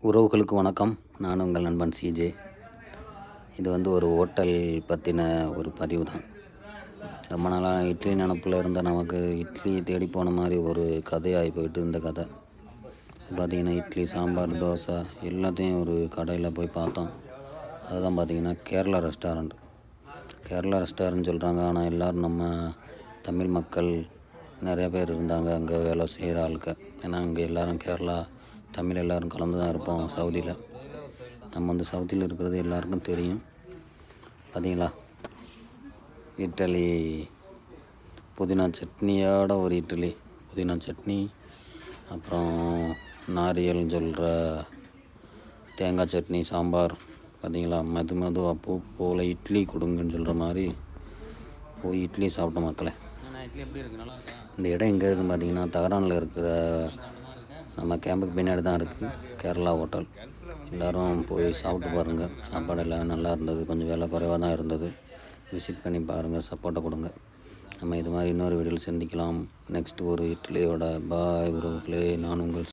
உறவுகளுக்கு வணக்கம். நான் உங்கள் நண்பன் சிஜே. இது ஒரு ஹோட்டல் பற்றின ஒரு பதிவு தான். ரொம்ப நாளாக இட்லி நினப்பில் இருந்த நமக்கு இட்லி தேடி போன மாதிரி ஒரு கதையாகி போயிட்டு இந்த கதை. பார்த்திங்கன்னா இட்லி, சாம்பார், தோசை எல்லாத்தையும் ஒரு கடையில் போய் பார்த்தோம். அதுதான் பார்த்திங்கன்னா கேரளா ரெஸ்டாரண்ட். கேரளா ரெஸ்டாரண்ட் சொல்கிறாங்க, ஆனால் எல்லோரும் நம்ம தமிழ் மக்கள் நிறைய பேர் இருந்தாங்க அங்கே வேலை செய்கிற ஆளுக்க. ஏன்னா அங்கே எல்லோரும் கேரளா தமிழ் எல்லோரும் கலந்து தான் இருப்போம். சவுதியில் நம்ம சவுதியில் இருக்கிறது எல்லாருக்கும் தெரியும். பார்த்தீங்களா, இட்லி புதினா சட்னியோட ஒரு இட்லி, புதினா சட்னி, அப்புறம் நாரியல்னு சொல்கிற தேங்காய் சட்னி, சாம்பார். பார்த்தீங்களா, மெதுவாக பூ போல் இட்லி கொடுங்கன்னு சொல்கிற மாதிரி போய் இட்லி சாப்பிட்ட மக்களே. இந்த இடம் எங்கே இருக்குதுன்னு பார்த்தீங்கன்னா தகரானில் இருக்கிற நம்ம கேம்புக்கு பின்னாடி தான் இருக்குது கேரளா ஹோட்டல். எல்லோரும் போய் சாப்பிட்டு பாருங்கள். சாப்பாடு எல்லாமே நல்லா இருந்தது. கொஞ்சம் விலை குறைவாக தான் இருந்தது. விசிட் பண்ணி பாருங்கள், சப்போர்ட்டை கொடுங்க. நம்ம இது மாதிரி இன்னொரு வீடியோவில் சந்திக்கலாம். நெக்ஸ்ட் ஒரு இட்லியோட பாய் உறவுகளே. நான் உங்கள்